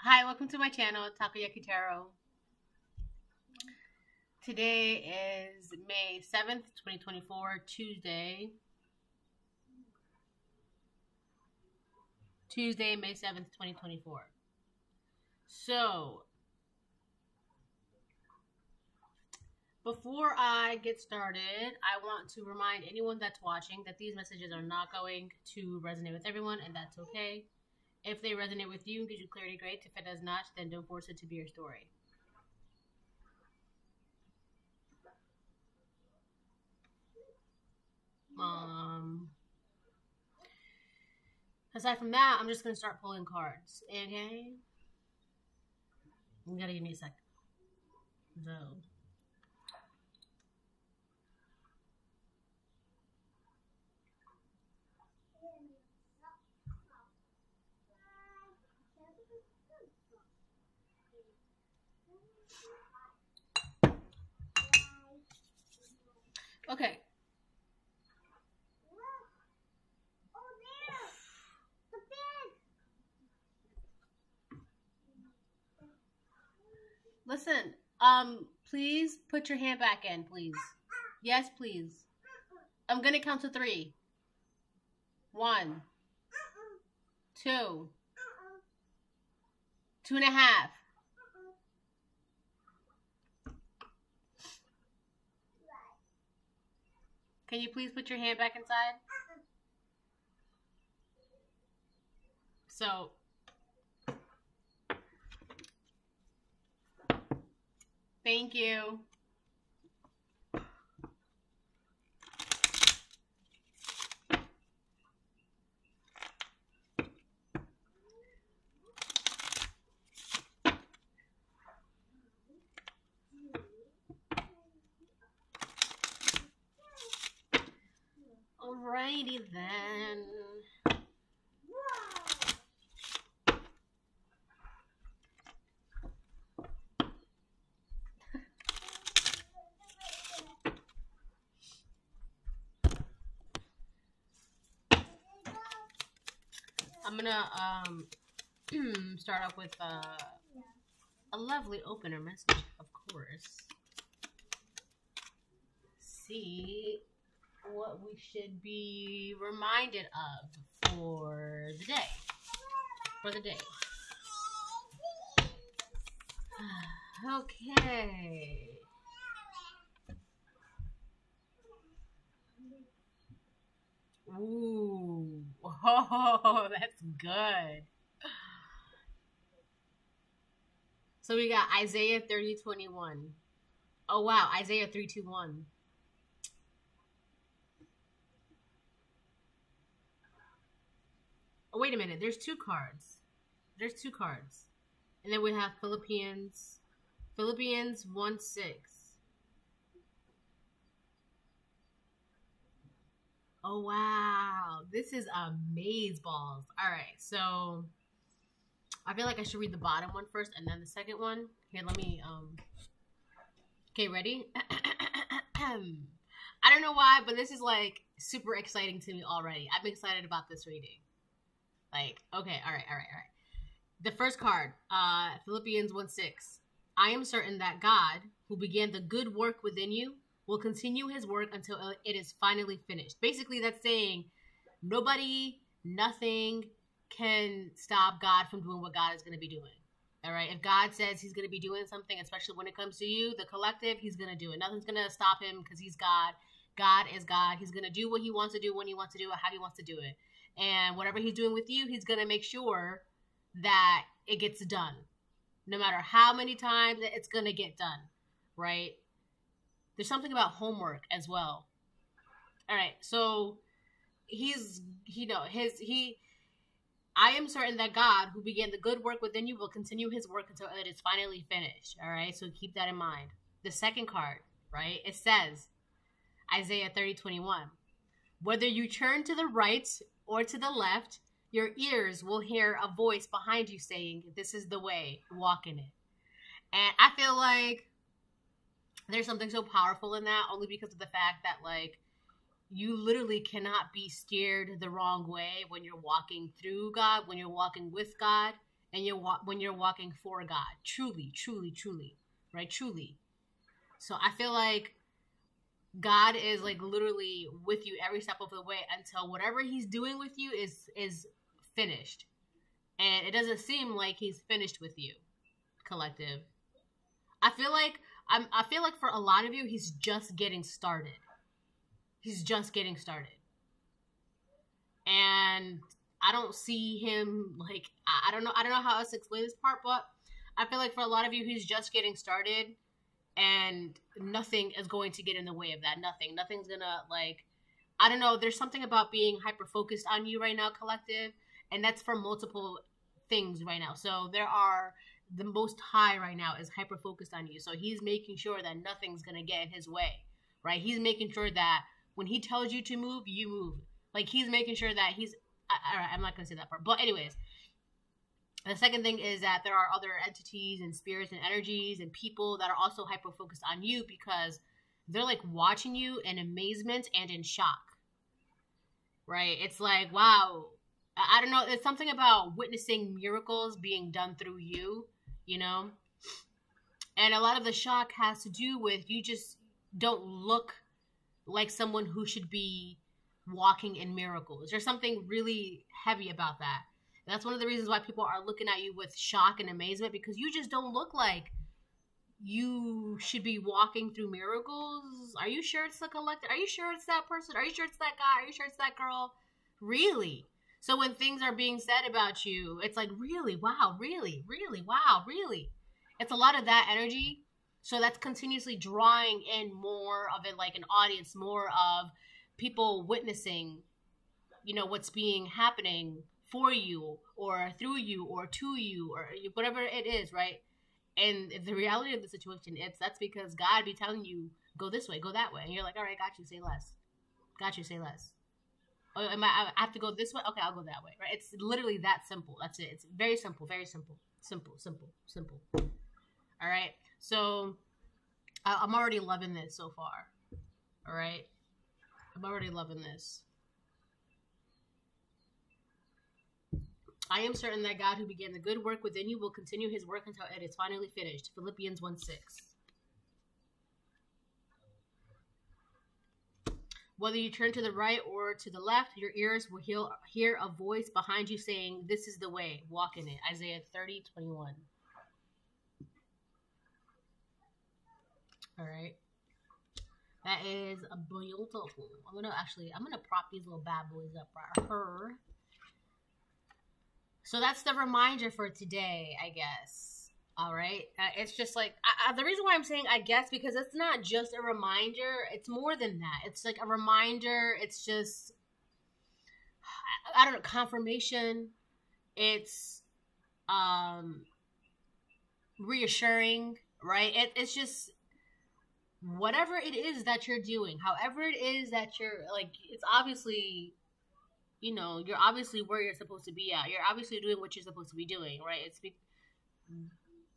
Hi, welcome to my channel, Takoyaki Tarot. Today is May 7th, 2024, Tuesday, May 7th, 2024. So, before I get started, I want to remind anyone that's watching that these messages are not going to resonate with everyone, and that's okay. If they resonate with you and gives you clarity, great. If it does not, then don't force it to be your story. Aside from that, I'm just going to start pulling cards. Okay? You gotta give me a second. So. Okay. Listen, please put your hand back in, please. Yes, please. I'm gonna count to 3. 1, 2, 2.5. Can you please put your hand back inside? So, thank you. Alrighty then. I'm gonna start off with a lovely opener message, of course. See what we should be reminded of for the day. Okay. Ooh. Oh, that's good. So we got Isaiah 30:21. Oh wow, Isaiah 3:21. Oh, wait a minute. There's 2 cards. And then we have Philippians 1:6. Oh, wow. This is amazeballs. All right. So I feel like I should read the bottom one first and then the second one. Here, let me, okay, ready? I don't know why, but this is like super exciting to me already. I'm excited about this reading. Like, okay, all right. The first card, Philippians 1:6. I am certain that God, who began the good work within you, will continue his work until it is finally finished. Basically, that's saying nobody, nothing can stop God from doing what God is going to be doing. All right? If God says he's going to be doing something, especially when it comes to you, the collective, he's going to do it. Nothing's going to stop him because he's God. God is God. He's going to do what he wants to do, when he wants to do it, how he wants to do it. And whatever he's doing with you, he's going to make sure that it gets done. No matter how many times, it's going to get done, right? There's something about homework as well. All right, so I am certain that God, who began the good work within you, will continue his work until it is finally finished. All right, so keep that in mind. The second card, right? It says, Isaiah 30:21. Whether you turn to the right or to the left, your ears will hear a voice behind you saying, this is the way, walk in it. And I feel like there's something so powerful in that, only because of the fact that, like, you literally cannot be steered the wrong way when you're walking through God, when you're walking with God, and when you're walking for God, truly, truly, truly, right? Truly. So I feel like God is like literally with you every step of the way until whatever he's doing with you is finished. And it doesn't seem like he's finished with you, collective. I feel like for a lot of you, he's just getting started. He's just getting started. And I don't see him like, I don't know how else to explain this part, but I feel like for a lot of you, he's just getting started and nothing is going to get in the way of that. Nothing's gonna like, I don't know. There's something about being hyper-focused on you right now, collective. And that's for multiple things right now. So the Most High right now is hyper-focused on you. So he's making sure that nothing's going to get in his way, right? He's making sure that when he tells you to move, you move. Like he's making sure that I'm not going to say that part. But anyways, the second thing is that there are other entities and spirits and energies and people that are also hyper-focused on you because they're like watching you in amazement and in shock, right? It's like, wow. I don't know. It's something about witnessing miracles being done through you, you know? And a lot of the shock has to do with you just don't look like someone who should be walking in miracles. There's something really heavy about that. And that's one of the reasons why people are looking at you with shock and amazement because you just don't look like you should be walking through miracles. Are you sure it's the collector? Are you sure it's that person? Are you sure it's that guy? Are you sure it's that girl? Really? So when things are being said about you, it's like, really? Wow, really? Really? Wow, really? It's a lot of that energy. So that's continuously drawing in more of it, like an audience, more of people witnessing, you know, what's being happening for you or through you or to you or whatever it is, right? And the reality of the situation, that's because God be telling you, go this way, go that way. And you're like, all right, got you, say less. Got you, say less. Oh, I have to go this way? Okay, I'll go that way, right? It's literally that simple. That's it. It's very simple, very simple. Simple, simple, simple. All right? So, I'm already loving this so far. All right? I'm already loving this. I am certain that God who began the good work within you will continue his work until it is finally finished. Philippians 1:6. Whether you turn to the right or to the left, your ears will hear a voice behind you saying, this is the way, walk in it. Isaiah 30:21. All right. That is a beautiful. I'm gonna prop these little bad boys up right here. So that's the reminder for today, I guess. All right. It's just like, the reason why I'm saying I guess, because it's not just a reminder. It's more than that. It's like a reminder. It's just, I don't know, confirmation. It's reassuring, right? It's just whatever it is that you're doing, however it is that you're, like, it's obviously, you know, you're obviously where you're supposed to be at. You're obviously doing what you're supposed to be doing, right? It's,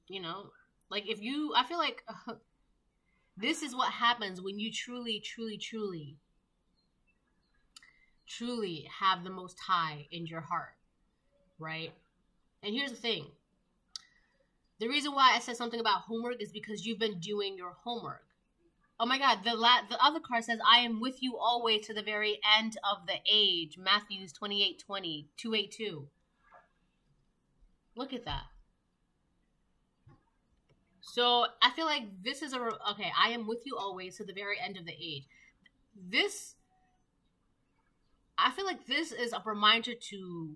you know, like if you, I feel like this is what happens when you truly, truly, truly, truly have the Most High in your heart, right? And here's the thing. The reason why I said something about homework is because you've been doing your homework. Oh my God, the other card says, I am with you always to the very end of the age. Matthew 28:20, 282. Look at that. So I feel like this is okay, I am with you always to the very end of the age. I feel like this is a reminder to,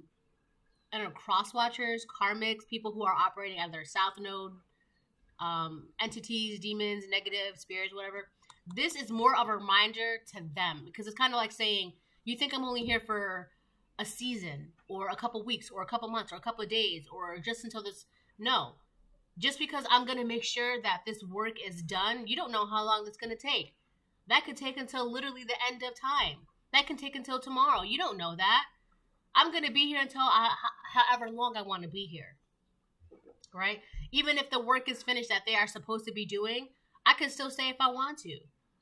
I don't know, cross-watchers, karmics, people who are operating at their south node, entities, demons, negative spirits, whatever. This is more of a reminder to them because it's kind of like saying, you think I'm only here for a season or a couple weeks or a couple months or a couple of days or just until this. No. Just because I'm going to make sure that this work is done, you don't know how long it's going to take. That could take until literally the end of time. That can take until tomorrow. You don't know that. I'm going to be here until however long I want to be here. Right? Even if the work is finished that they are supposed to be doing, I can still stay if I want to.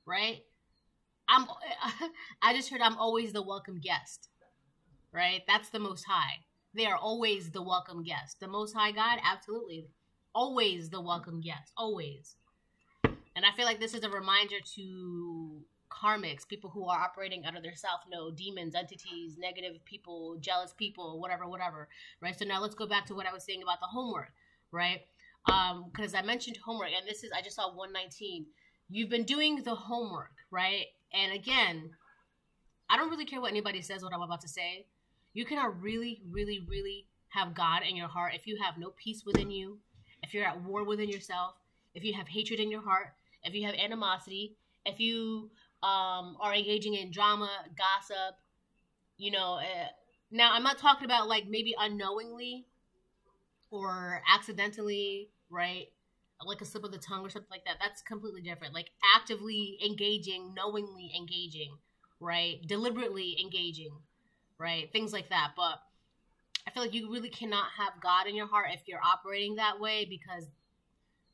Right? I just heard I'm always the welcome guest. Right? That's the Most High. They are always the welcome guest. The Most High God, absolutely. Always the welcome guest. Always. And I feel like this is a reminder to karmics, people who are operating out of their self node, demons, entities, negative people, jealous people, whatever, right? So now let's go back to what I was saying about the homework, right? Because I mentioned homework, and this is, I just saw 119. You've been doing the homework, right? And again, I don't really care what anybody says, what I'm about to say. You cannot really, really, really have God in your heart if you have no peace within you, if you're at war within yourself, if you have hatred in your heart, if you have animosity, if you are engaging in drama, gossip, you know. Now, I'm not talking about like maybe unknowingly or accidentally, right? Like a slip of the tongue or something like that. That's completely different. Like actively engaging, knowingly engaging, right? Deliberately engaging, right? Things like that. But I feel like you really cannot have God in your heart if you're operating that way, because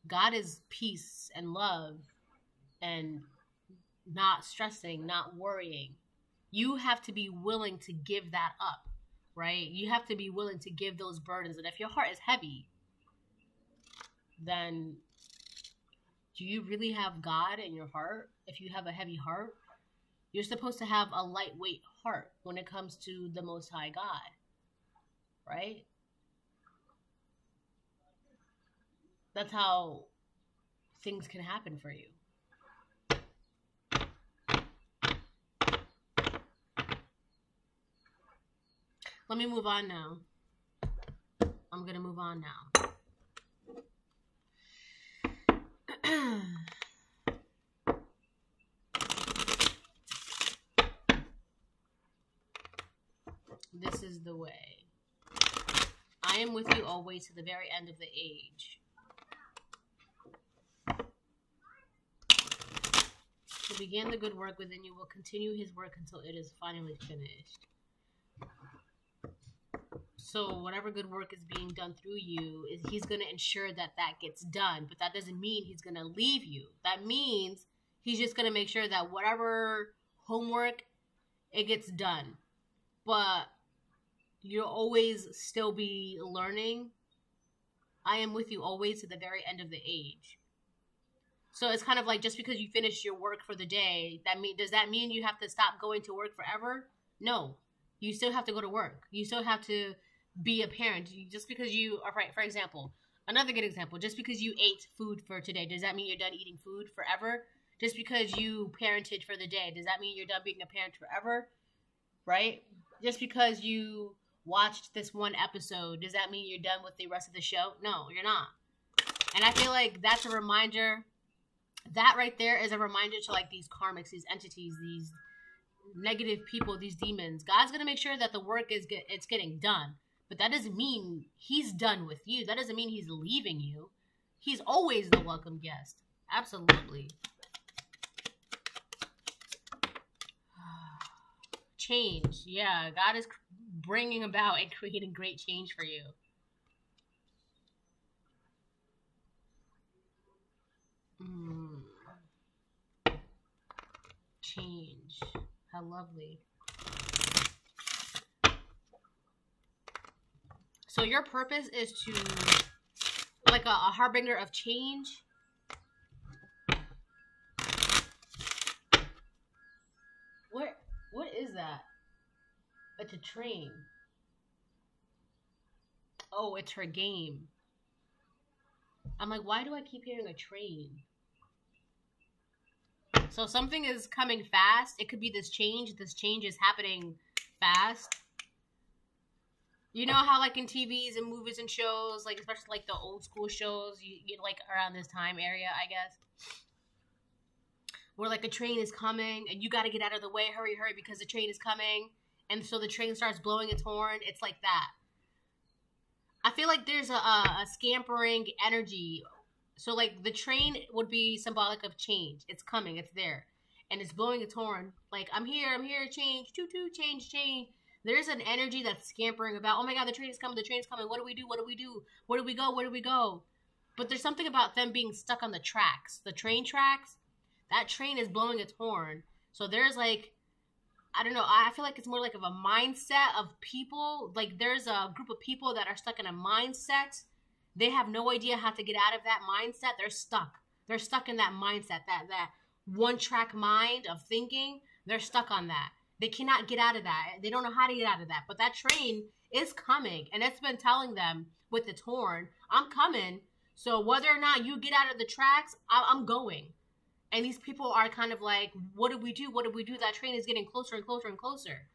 God is peace and love and not stressing, not worrying. You have to be willing to give that up, right? You have to be willing to give those burdens. And if your heart is heavy, then do you really have God in your heart? If you have a heavy heart, you're supposed to have a lightweight heart when it comes to the Most High God, right? That's how things can happen for you. Let me move on now. I'm going to move on now. This is the way. I am with you always to the very end of the age. Who began the good work within you will continue his work until it is finally finished. So whatever good work is being done through you, he's going to ensure that that gets done. But that doesn't mean he's going to leave you. That means he's just going to make sure that whatever homework, it gets done. But you'll always still be learning. I am with you always to the very end of the age. So it's kind of like, just because you finish your work for the day, does that mean you have to stop going to work forever? No. You still have to go to work. You still have to be a parent. Just because you are, right, for example, another good example, just because you ate food for today, does that mean you're done eating food forever? Just because you parented for the day, does that mean you're done being a parent forever? Right? Just because you watched this one episode, does that mean you're done with the rest of the show? No, you're not. And I feel like that's a reminder. That right there is a reminder to like these karmics, these entities, these negative people, these demons. God's going to make sure that the work it's getting done. But that doesn't mean he's done with you. That doesn't mean he's leaving you. He's always the welcome guest. Absolutely. Change. Yeah, God is bringing about and creating great change for you. Change. How lovely. So your purpose is to, like a harbinger of change. What is that? It's a train. Oh, it's her game. I'm like, why do I keep hearing a train? So something is coming fast. It could be this change. This change is happening fast. You know how like in TVs and movies and shows, like especially like the old school shows, you get like around this time area, I guess, where like a train is coming and you got to get out of the way, hurry, because the train is coming. And so the train starts blowing its horn. It's like that. I feel like there's a scampering energy. So like the train would be symbolic of change. It's coming, it's there. And it's blowing its horn. Like, I'm here, change, toot, change. There's an energy that's scampering about, oh my God, the train is coming. What do we do? Where do we go? But there's something about them being stuck on the tracks. The train tracks, that train is blowing its horn. So there's like, I don't know. I feel like it's more like of a mindset of people. Like there's a group of people that are stuck in a mindset. They have no idea how to get out of that mindset. They're stuck. They're stuck in that mindset, that one track mind of thinking. They're stuck on that. They cannot get out of that. They don't know how to get out of that. But that train is coming, and it's been telling them with its horn, I'm coming. So whether or not you get out of the tracks, I'm going. And these people are kind of like, what do we do? What do we do? That train is getting closer and closer and closer.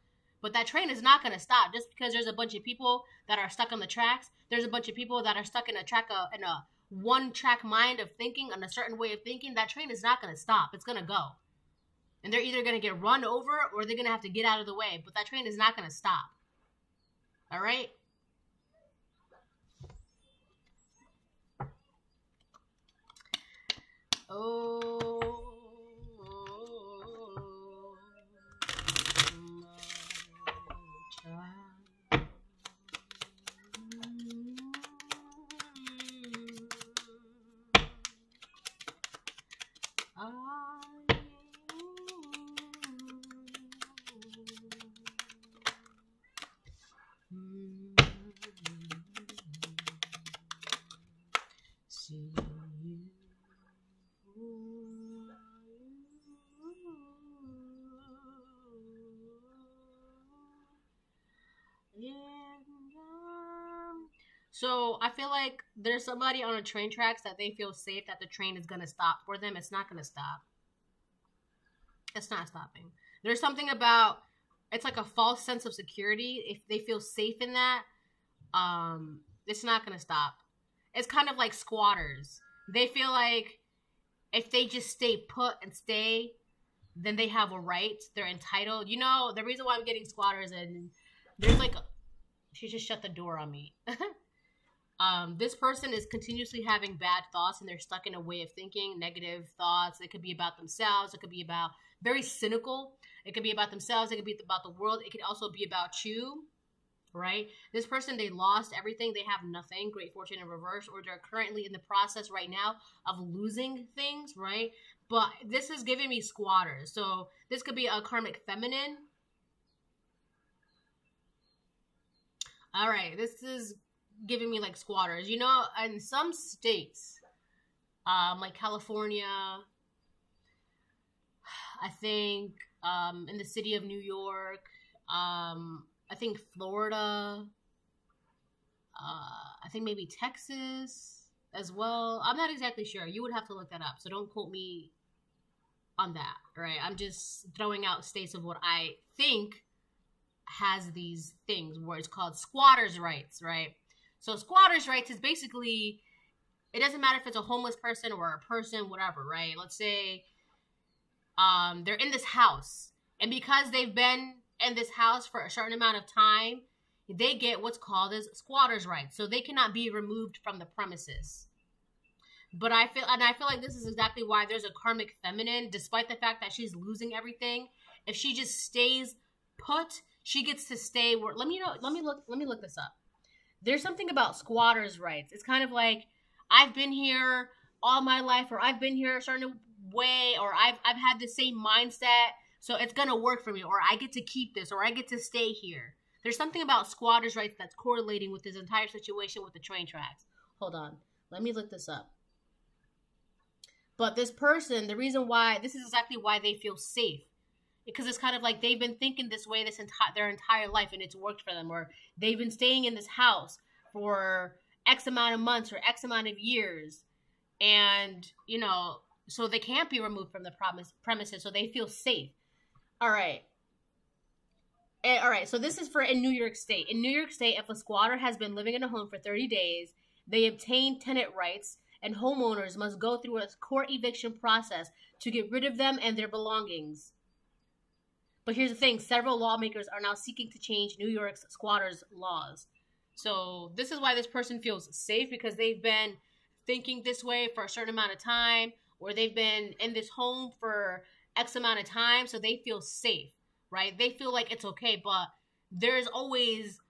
But that train is not going to stop just because there's a bunch of people that are stuck on the tracks. There's a bunch of people that are stuck in a one-track mind of thinking, on a certain way of thinking. That train is not going to stop. It's going to go. And they're either going to get run over or they're going to have to get out of the way. But that train is not going to stop. All right? Oh. So I feel like there's somebody on a train tracks that they feel safe that the train is going to stop for them. It's not going to stop. It's not stopping. There's something about, it's like a false sense of security. If they feel safe in that, it's not going to stop. It's kind of like squatters. They feel like if they just stay put and stay, then they have a right. They're entitled. You know, the reason why I'm getting squatters, and there's like, she just shut the door on me. This person is continuously having bad thoughts, and they're stuck in a way of thinking, negative thoughts. It could be about themselves. It could be about very cynical. It could be about themselves. It could be about the world. It could also be about you, right? This person, they lost everything. They have nothing. Great fortune in reverse, or they're currently in the process right now of losing things, right? But this is giving me squatters. So this could be a karmic feminine. All right, this is giving me like squatters. You know, in some states, like California, I think in the city of New York, I think Florida, I think maybe Texas as well. I'm not exactly sure. You would have to look that up, so don't quote me on that, right? I'm just throwing out states of what I think has these things where it's called squatters' rights, right? So squatters' rights is basically, it doesn't matter if it's a homeless person or a person, whatever, right? Let's say they're in this house, and because they've been in this house for a certain amount of time, they get what's called as squatters' rights. So they cannot be removed from the premises. But I feel like this is exactly why there's a karmic feminine, despite the fact that she's losing everything. If she just stays put, she gets to stay where, let me look this up. There's something about squatters' rights. It's kind of like, I've been here all my life, or I've been here a certain way, or I've had the same mindset, so it's gonna work for me, or I get to keep this, or I get to stay here. There's something about squatters' rights that's correlating with this entire situation with the train tracks. Hold on, let me look this up. But this person, the reason why, this is exactly why they feel safe. Because it's kind of like they've been thinking this way their entire life, and it's worked for them. Or they've been staying in this house for X amount of months or X amount of years. And, you know, so they can't be removed from the premises, so they feel safe. All right. All right, so this is for in New York State. In New York State, if a squatter has been living in a home for 30 days, they obtain tenant rights, and homeowners must go through a court eviction process to get rid of them and their belongings. But here's the thing, several lawmakers are now seeking to change New York's squatters' laws. So this is why this person feels safe, because they've been thinking this way for a certain amount of time, or they've been in this home for X amount of time, so they feel safe, right? They feel like it's okay, but there's always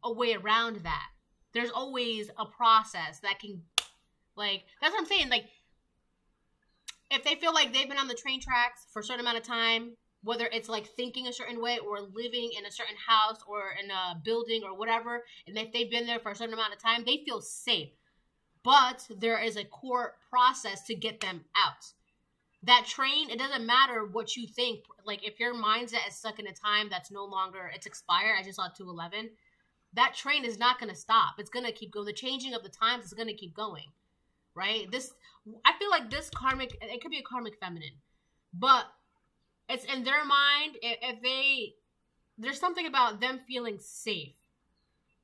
a way around that. There's always a process that can, like, that's what I'm saying. Like, if they feel like they've been on the train tracks for a certain amount of time, whether it's like thinking a certain way or living in a certain house or in a building or whatever, and if they've been there for a certain amount of time, they feel safe. But there is a court process to get them out. That train, it doesn't matter what you think. Like, if your mindset is stuck in a time that's no longer, it's expired. I just saw 211. That train is not going to stop. It's going to keep going. The changing of the times is going to keep going, right? I feel like this karmic, it could be a karmic feminine, but it's in their mind. There's something about them feeling safe,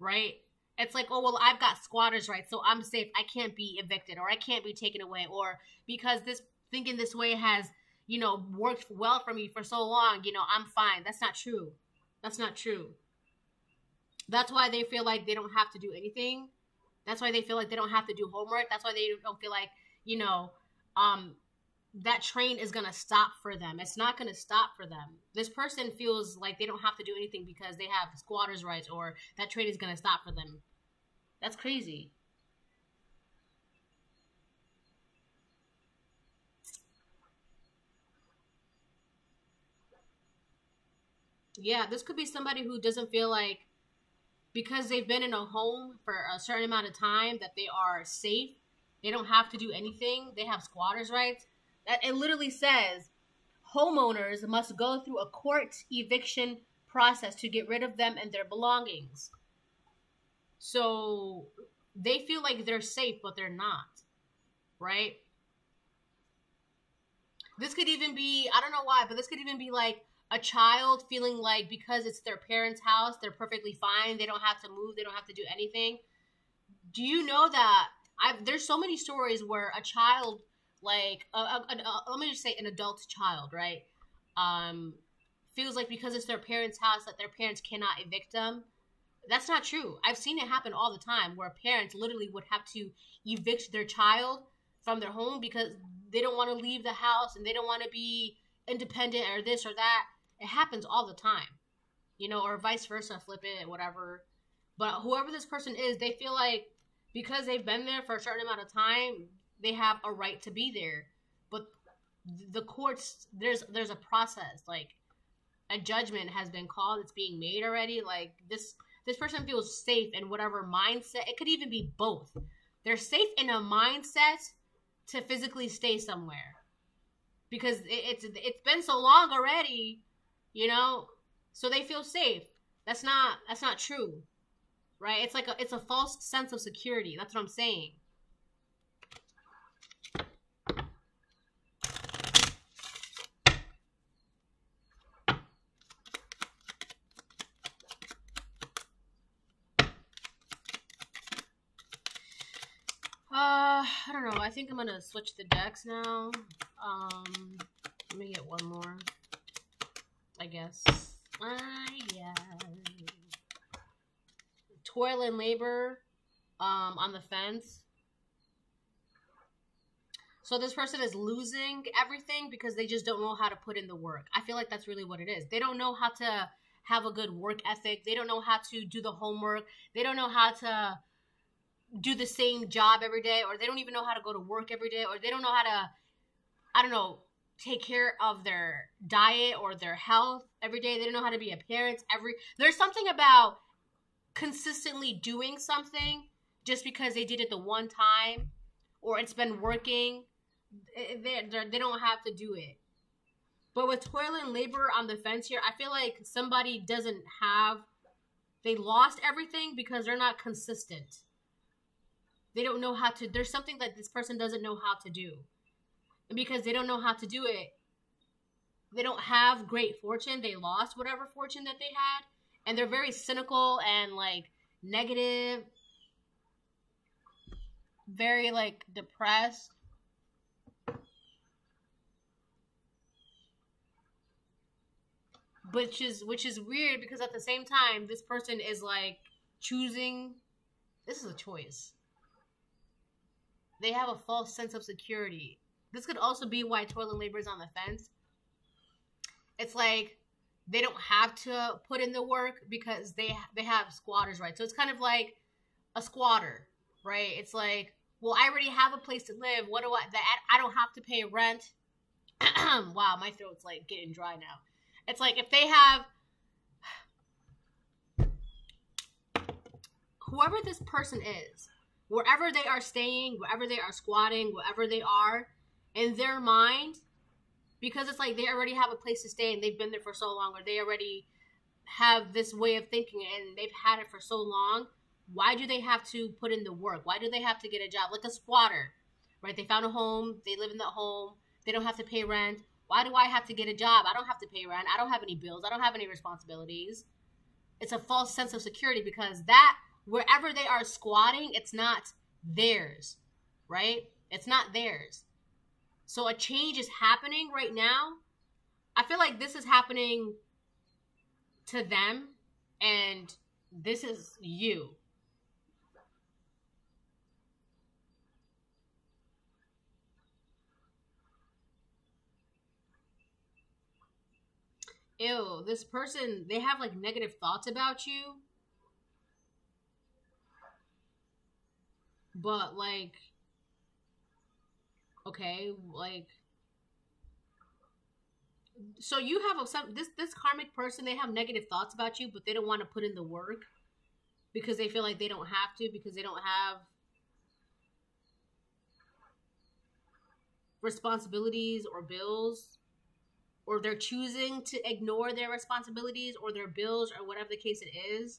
right? It's like, oh, well, I've got squatters' rights, so I'm safe. I can't be evicted, or I can't be taken away, or because thinking this way has, worked well for me for so long, I'm fine. That's not true. That's not true. That's why they feel like they don't have to do anything. That's why they feel like they don't have to do homework. That's why they don't feel like, that train is going to stop for them. It's not going to stop for them. This person feels like they don't have to do anything because they have squatters' rights, or that train is going to stop for them. That's crazy. Yeah, this could be somebody who doesn't feel like, because they've been in a home for a certain amount of time, that they are safe. They don't have to do anything. They have squatters' rights. That it literally says homeowners must go through a court eviction process to get rid of them and their belongings. So they feel like they're safe, but they're not, right? This could even be, I don't know why, but this could even be like a child feeling like because it's their parents' house, they're perfectly fine. They don't have to move. They don't have to do anything. Do you know that there's so many stories where a child, like, let me just say an adult child, right? Feels like because it's their parents' house that their parents cannot evict them. That's not true. I've seen it happen all the time where parents literally would have to evict their child from their home because they don't want to leave the house and they don't want to be independent or this or that. It happens all the time, or vice versa, flip it, whatever. But whoever this person is, they feel like because they've been there for a certain amount of time, they have a right to be there. But the courts, there's a process, like a judgment has been called, it's being made already. Like this person feels safe in whatever mindset. It could even be both. They're safe in a mindset to physically stay somewhere because it's been so long already, so they feel safe. That's not true, right? It's a false sense of security. That's what I'm saying. I don't know. I think I'm gonna switch the decks now. Let me get one more, I guess. Yeah. Toil and labor, on the fence. So this person is losing everything because they just don't know how to put in the work. I feel like that's really what it is. They don't know how to have a good work ethic. They don't know how to do the homework. They don't know how to do the same job every day, or they don't even know how to go to work every day, or they don't know how to, I don't know, take care of their diet or their health every day. They don't know how to be a parent there's something about consistently doing something just because they did it the one time or it's been working. They don't have to do it. But with toil and labor on the fence here, I feel like somebody they lost everything because they're not consistent. They don't know how to, there's something that this person doesn't know how to do. And because they don't know how to do it, they don't have great fortune. They lost whatever fortune that they had. And they're very cynical and like negative, very like depressed. Which is weird because at the same time, this person is like choosing, this is a choice. They have a false sense of security. This could also be why toil and labor is on the fence. It's like they don't have to put in the work because they have squatters' rights. So it's kind of like a squatter, right? It's like, well, I already have a place to live. I don't have to pay rent. Wow, my throat's like getting dry now. It's like if they have whoever this person is, wherever they are staying, wherever they are squatting, wherever they are, in their mind, because it's like they already have a place to stay and they've been there for so long, or they already have this way of thinking and they've had it for so long, why do they have to put in the work? Why do they have to get a job? Like a squatter, right? They found a home, they live in that home, they don't have to pay rent. Why do I have to get a job? I don't have to pay rent. I don't have any bills. I don't have any responsibilities. It's a false sense of security because that, wherever they are squatting, it's not theirs, right? It's not theirs. So a change is happening right now. I feel like this is happening to them, and this is you. Ew, this person, they have like negative thoughts about you. But like, okay, like, so you have this karmic person, they have negative thoughts about you, but they don't want to put in the work because they feel like they don't have to, because they don't have responsibilities or bills, or they're choosing to ignore their responsibilities or their bills or whatever the case it is.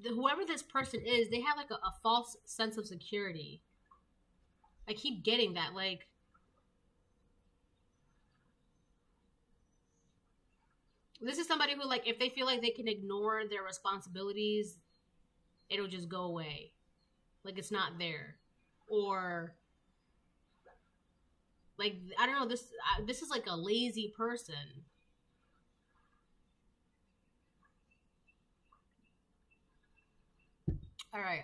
Whoever this person is, they have like a false sense of security. I keep getting that. Like, this is somebody who, like, if they feel like they can ignore their responsibilities, it'll just go away. Like, it's not there. Or, like, I don't know, this is like a lazy person. All right,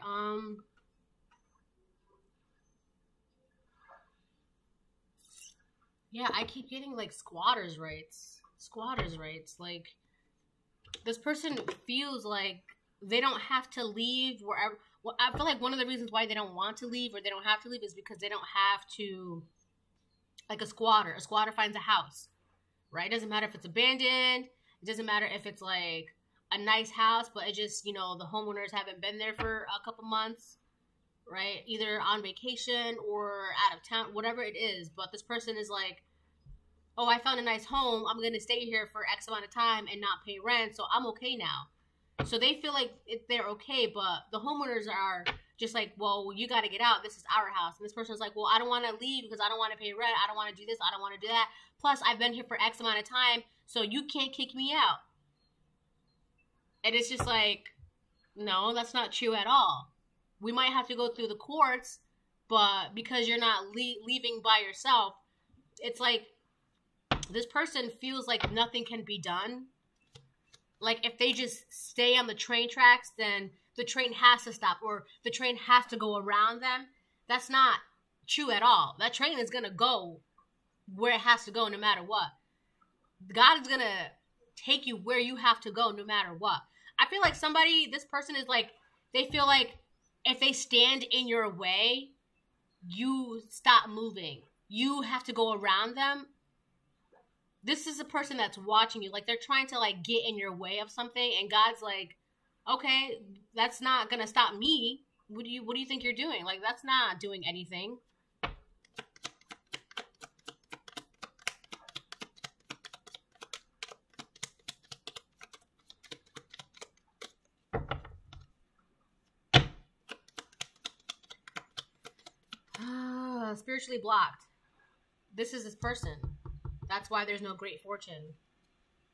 yeah, I keep getting like squatters' rights. Squatters' rights. Like, this person feels like they don't have to leave wherever. Well, I feel like one of the reasons why they don't want to leave or they don't have to leave is because they don't have to. Like a squatter. A squatter finds a house, right? It doesn't matter if it's abandoned. It doesn't matter if it's like a nice house, but it just, you know, the homeowners haven't been there for a couple months, right? Either on vacation or out of town, whatever it is. But this person is like, oh, I found a nice home. I'm going to stay here for X amount of time and not pay rent, so I'm okay now. So they feel like they're okay, but the homeowners are just like, well, you got to get out. This is our house. And this person's like, well, I don't want to leave because I don't want to pay rent. I don't want to do this. I don't want to do that. Plus, I've been here for X amount of time, so you can't kick me out. And it's just like, no, that's not true at all. We might have to go through the courts, but because you're not leaving by yourself, it's like this person feels like nothing can be done. Like, if they just stay on the train tracks, then the train has to stop, or the train has to go around them. That's not true at all. That train is going to go where it has to go no matter what. God is going to take you where you have to go no matter what. I feel like this person is like, they feel like if they stand in your way, you stop moving. You have to go around them. This is a person that's watching you. Like, they're trying to, like, get in your way of something. And God's like, okay, that's not going to stop me. What do you think you're doing? Like, that's not doing anything. Spiritually blocked. This is this person. That's why there's no great fortune.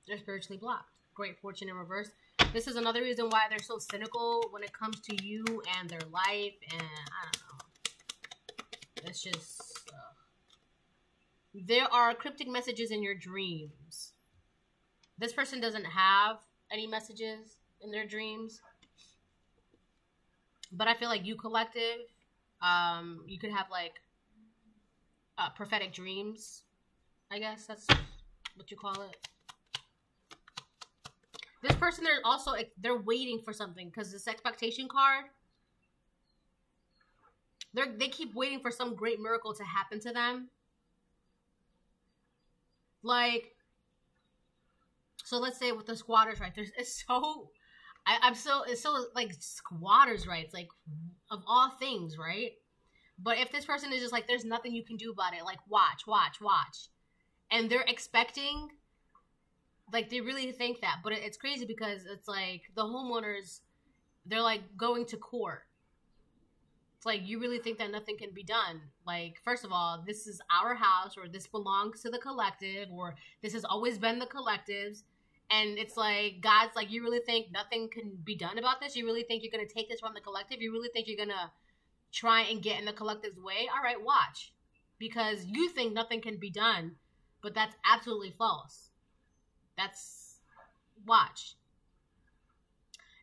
They're spiritually blocked. Great fortune in reverse. This is another reason why they're so cynical when it comes to you and their life. And I don't know. It's just... there are cryptic messages in your dreams. This person doesn't have any messages in their dreams. But I feel like you collective, you could have like prophetic dreams. I guess that's what you call it. This person, they're waiting for something, because this expectation card, They keep waiting for some great miracle to happen to them. Like, so let's say with the squatters' rights, it's so like squatters' rights, like of all things, right? But if this person is just like, there's nothing you can do about it, like watch, and they're expecting, like they really think that, but it's crazy because it's like the homeowners, they're like going to court. It's like, you really think that nothing can be done? Like, first of all, this is our house, or this belongs to the collective, or this has always been the collective's. And it's like, God's like, you really think nothing can be done about this? You really think you're going to take this from the collective? You really think you're going to try and get in the collective's way? All right, watch. Because you think nothing can be done, but that's absolutely false. Watch.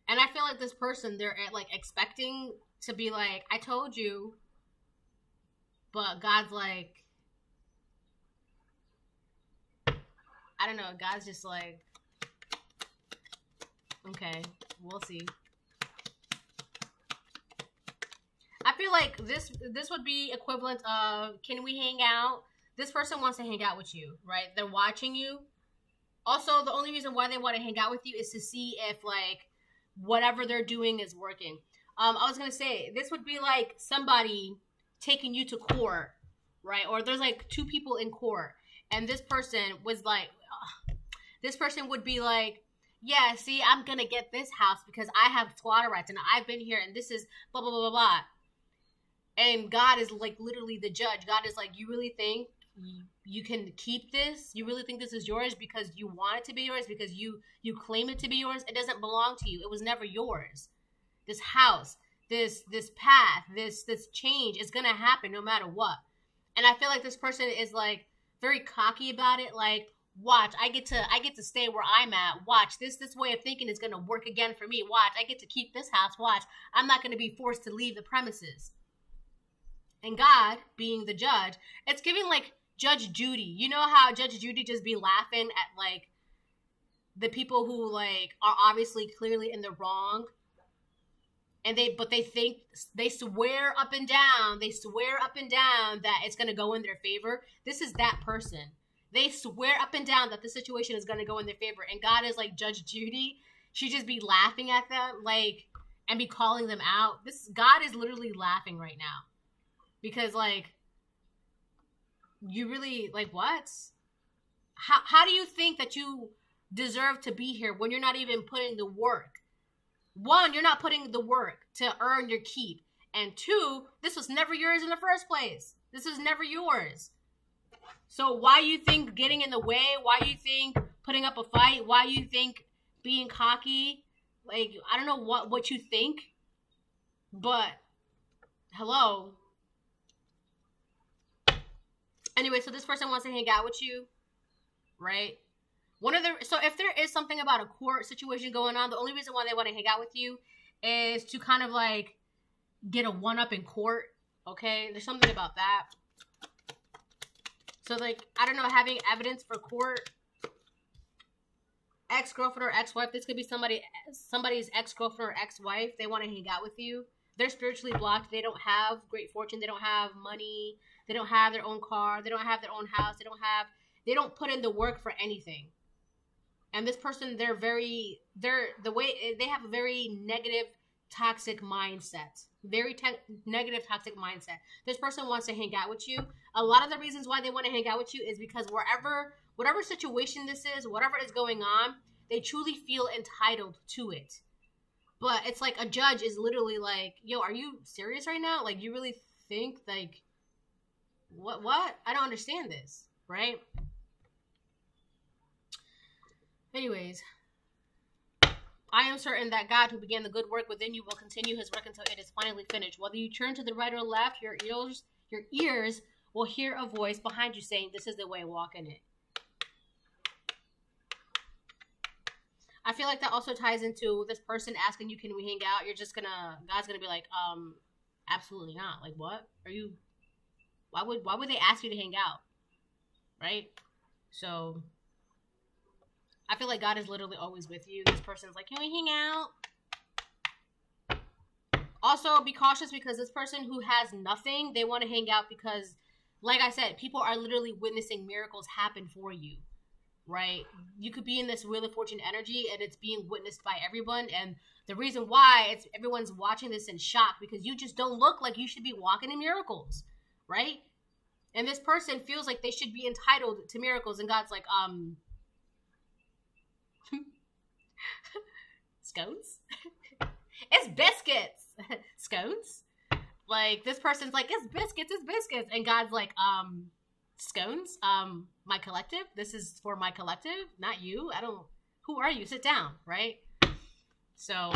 And I feel like this person, they're like expecting to be like, I told you, but God's like, I don't know, God's just like, okay, we'll see. I feel like this would be equivalent of, can we hang out? This person wants to hang out with you, right? They're watching you. Also, the only reason why they want to hang out with you is to see if, like, whatever they're doing is working. I was going to say, this would be like somebody taking you to court, right? Or there's like two people in court, and this person was like, this person would be like, yeah, see, I'm going to get this house because I have squatter rights and I've been here and this is blah, blah, blah, blah, blah. And God is like literally the judge. God is like, you really think you can keep this? You really think this is yours because you want it to be yours, because you claim it to be yours? It doesn't belong to you. It was never yours. This house, this path, this change is going to happen no matter what. And I feel like this person is like very cocky about it. Like, watch, I get to stay where I'm at. Watch, this way of thinking is going to work again for me. Watch, I get to keep this house. Watch, I'm not going to be forced to leave the premises. And God, being the judge, it's giving like Judge Judy. You know how Judge Judy just be laughing at like the people who like are obviously clearly in the wrong, and they think, they swear up and down that it's going to go in their favor. This is that person. They swear up and down that the situation is going to go in their favor. And God is like Judge Judy. She just be laughing at them, like, and be calling them out. God is literally laughing right now. Because, like, you really, like, what? How do you think that you deserve to be here when you're not even putting the work? One, you're not putting the work to earn your keep. And two, this was never yours in the first place. This is never yours. So why you think getting in the way? Why you think putting up a fight? Why you think being cocky? Like, I don't know what you think. But, hello. Anyway, so this person wants to hang out with you, right? So if there is something about a court situation going on, the only reason why they want to hang out with you is to kind of like get a one-up in court, okay? There's something about that. So like, I don't know, having evidence for court, ex-girlfriend or ex-wife, this could be somebody's ex-girlfriend or ex-wife. They want to hang out with you. They're spiritually blocked. They don't have great fortune. They don't have money. They don't have their own car. They don't have their own house. They don't put in the work for anything. And this person, they have a very negative, toxic mindset. Negative, toxic mindset. This person wants to hang out with you. A lot of the reasons why they want to hang out with you is because whatever situation this is, whatever is going on, they truly feel entitled to it. But it's like a judge is literally like, yo, are you serious right now? Like, you really think, like, what? I don't understand this, right? Anyways, I am certain that God who began the good work within you will continue his work until it is finally finished. Whether you turn to the right or left, your ears will hear a voice behind you saying, this is the way, walk in it. I feel like that also ties into this person asking you, can we hang out? God's gonna be like, absolutely not. Like, what? Why would they ask you to hang out? Right? So, I feel like God is literally always with you. This person's like, can we hang out? Also, be cautious because this person who has nothing, they want to hang out because, like I said, people are literally witnessing miracles happen for you, right? You could be in this Wheel of Fortune energy and it's being witnessed by everyone. And the reason why everyone's watching this in shock because you just don't look like you should be walking in miracles, right? And this person feels like they should be entitled to miracles. And God's like, scones? It's biscuits. Scones? Like, this person's like, it's biscuits. And God's like, scones? My collective? This is for my collective, not you. Who are you? Sit down, right? So,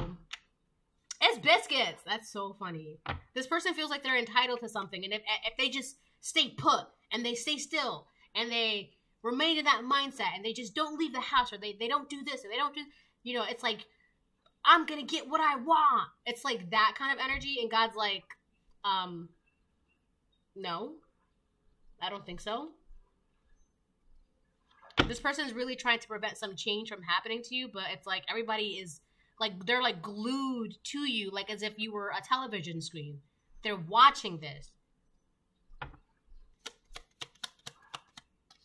it's biscuits. That's so funny. This person feels like they're entitled to something. And if they just stay put and they stay still and they remain in that mindset and they just don't leave the house or they don't do this or they don't do, it's like, I'm gonna get what I want. It's like that kind of energy. And God's like, no, I don't think so. This person is really trying to prevent some change from happening to you, but it's like everybody is like, they're like glued to you, like as if you were a television screen. They're watching this.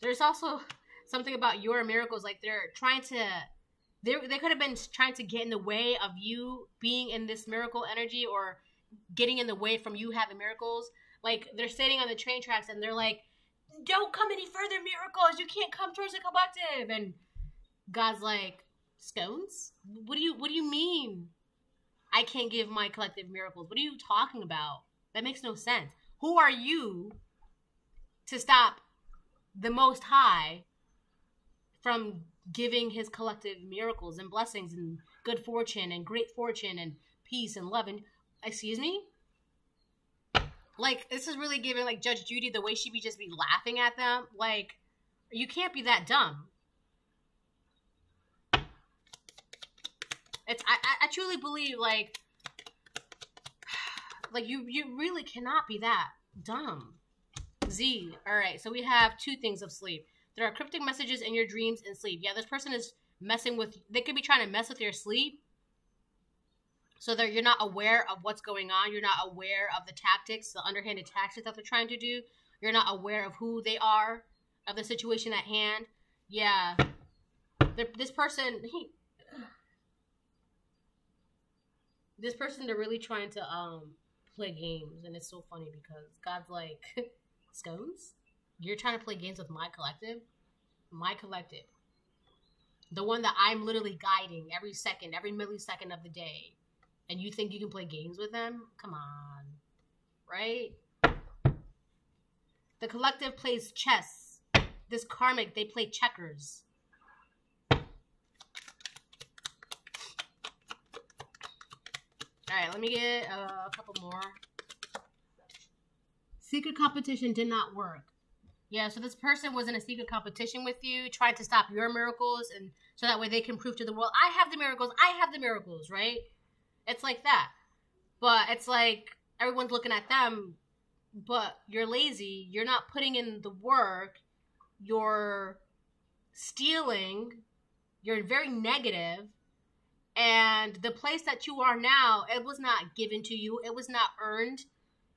There's also something about your miracles, like they're trying to, they could have been trying to get in the way of you being in this miracle energy or getting in the way from you having miracles. Like they're sitting on the train tracks and they're like, don't come any further, miracles. You can't come towards the collective. And God's like, scones? What do you mean I can't give my collective miracles? What are you talking about? That makes no sense. Who are you to stop the Most High from giving his collective miracles and blessings and good fortune and great fortune and peace and love? And excuse me? Like, this is really giving like Judge Judy the way she be just be laughing at them. Like, you can't be that dumb. I truly believe like you really cannot be that dumb. Z. All right, so we have two things of sleep. There are cryptic messages in your dreams and sleep. Yeah, this person is messing with, they could be trying to mess with your sleep so that you're not aware of what's going on. You're not aware of the tactics, the underhanded tactics that they're trying to do. You're not aware of who they are, of the situation at hand. Yeah. This person, they're really trying to play games, and it's so funny because God's like, scones? You're trying to play games with my collective? My collective. The one that I'm literally guiding every second, every millisecond of the day. And you think you can play games with them? Come on. Right? The collective plays chess. This karmic, they play checkers. Alright, let me get a couple more. Secret competition did not work. Yeah, so this person was in a secret competition with you, trying to stop your miracles, and so that way they can prove to the world, I have the miracles, right? It's like that. But it's like, everyone's looking at them, but you're lazy, you're not putting in the work, you're stealing, you're very negative, and the place that you are now, it was not given to you, it was not earned.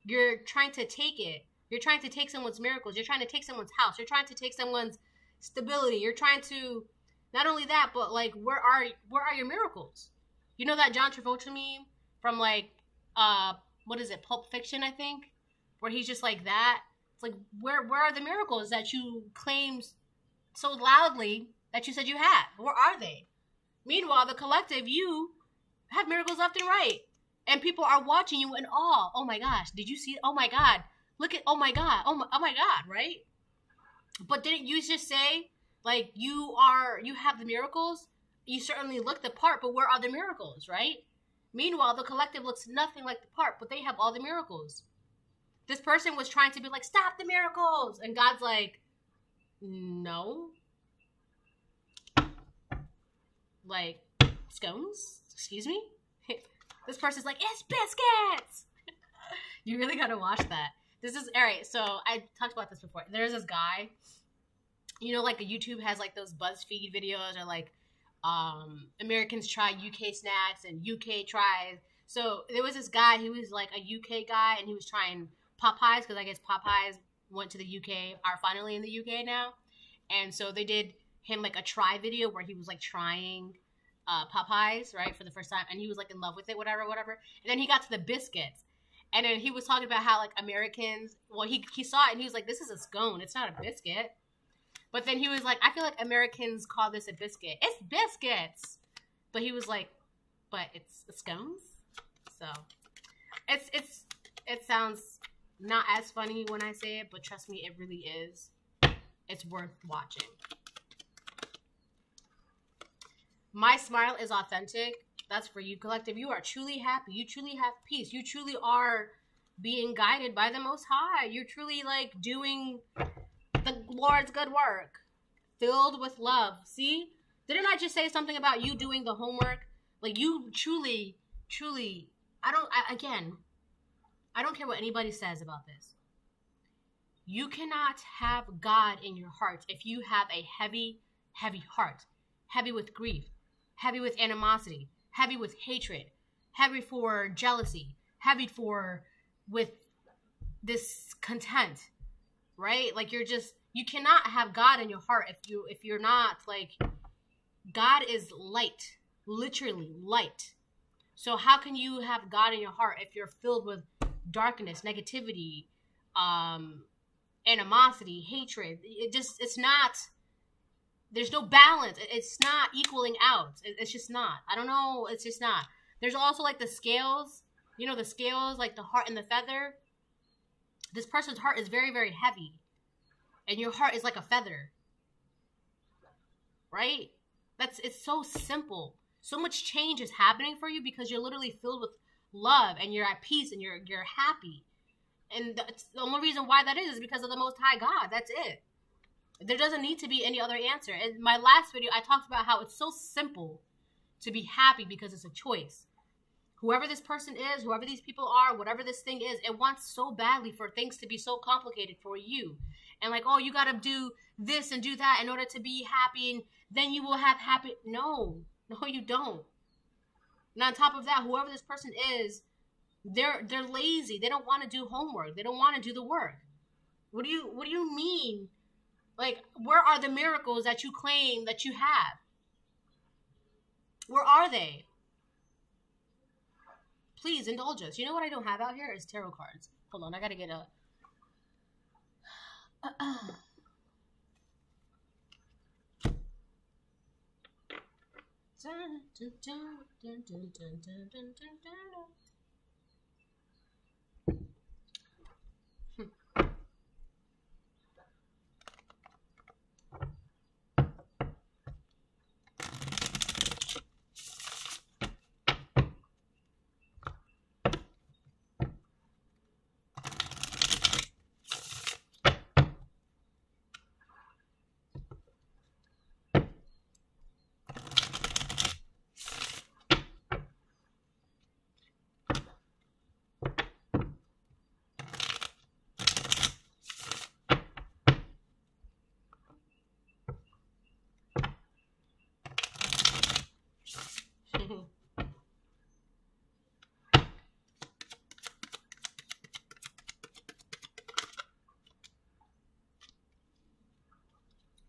You're trying to take it. You're trying to take someone's miracles. You're trying to take someone's house. You're trying to take someone's stability. You're trying to, not only that, but like, where are your miracles? You know that John Travolta meme from like, what is it, Pulp Fiction, I think? Where he's just like that. It's like, where are the miracles that you claimed so loudly that you said you had? Where are they? Meanwhile, the collective, you have miracles left and right. And people are watching you in awe. Oh my gosh, did you see? Oh my God. Look at, oh my God. Oh my God, right? But didn't you just say, like, you have the miracles? You certainly look the part, but where are the miracles, right? Meanwhile, the collective looks nothing like the part, but they have all the miracles. This person was trying to be like, stop the miracles. And God's like, no. Like, scones? Excuse me? This person's like, it's biscuits! You really gotta watch that. This is, alright, so I talked about this before. There's this guy, you know, like YouTube has like those BuzzFeed videos or like, Americans try UK snacks and UK tries So there was this guy, he was like a UK guy, and he was trying Popeyes, because I guess Popeyes went to the UK, are finally in the UK now. And so they did him like a try video where he was like trying Popeyes, right, for the first time, and he was like in love with it, whatever. And then he got to the biscuits, and then he was talking about how like Americans, well, he saw it and he was like, this is a scone, it's not a biscuit. But then he was like, I feel like Americans call this a biscuit. It's biscuits. But he was like, but it's scones. So it sounds not as funny when I say it, but trust me, it really is. It's worth watching. My smile is authentic. That's for you, collective. You are truly happy. You truly have peace. You truly are being guided by the Most High. You're truly like doing the Lord's good work, filled with love. See? Didn't I just say something about you doing the homework? Like, you truly, I don't care what anybody says about this. You cannot have God in your heart if you have a heavy, heavy heart. Heavy with grief, heavy with animosity, heavy with hatred, heavy for jealousy, heavy with discontent, right? Like, you cannot have God in your heart if you're not, like, God is light, literally light. So how can you have God in your heart if you're filled with darkness, negativity, animosity, hatred? It's not, there's no balance. It's not equaling out. It's just not. I don't know. It's just not. There's also like the scales, you know, the scales, like the heart and the feather. This person's heart is very, very heavy. And your heart is like a feather. Right? It's so simple. So much change is happening for you because you're literally filled with love and you're at peace and you're happy. And the only reason why that is because of the Most High God. That's it. There doesn't need to be any other answer. In my last video, I talked about how it's so simple to be happy because it's a choice. Whoever this person is, whoever these people are, whatever this thing is, it wants so badly for things to be so complicated for you. And like, oh, you got to do this and do that in order to be happy, and then you will have happy. No, you don't. And on top of that, whoever this person is, they're lazy. They don't want to do homework. They don't want to do the work. What do you mean? Like, where are the miracles that you claim that you have? Where are they? Please indulge us. You know what I don't have out here is tarot cards. Hold on, I gotta get a...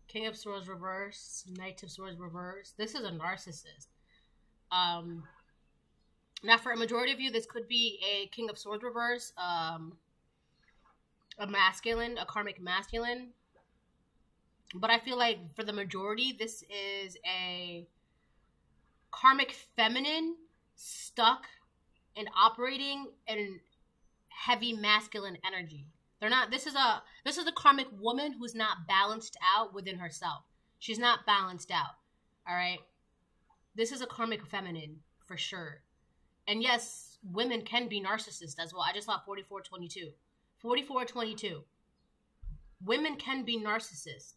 King of Swords reverse, Knight of Swords reverse. This is a narcissist. Now for a majority of you, this could be a King of Swords reverse, a masculine, a karmic masculine. But I feel like for the majority, this is a karmic feminine stuck and operating in heavy masculine energy. They're not, this is a karmic woman who's not balanced out within herself. She's not balanced out. All right. This is a karmic feminine for sure. And yes, women can be narcissists as well. I just saw 4422. 4422. Women can be narcissists.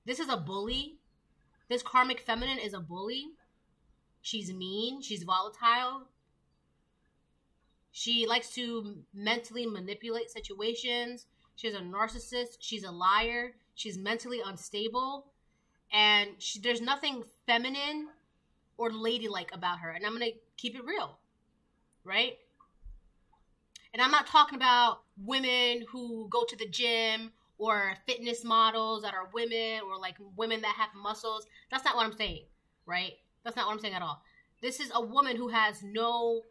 This is a bully. This karmic feminine is a bully. She's mean. She's volatile. She likes to mentally manipulate situations. She's a narcissist. She's a liar. She's mentally unstable. And there's nothing feminine or ladylike about her. And I'm going to keep it real, right? And I'm not talking about women who go to the gym or fitness models that are women or like women that have muscles. That's not what I'm saying, right? That's not what I'm saying at all. This is a woman who has no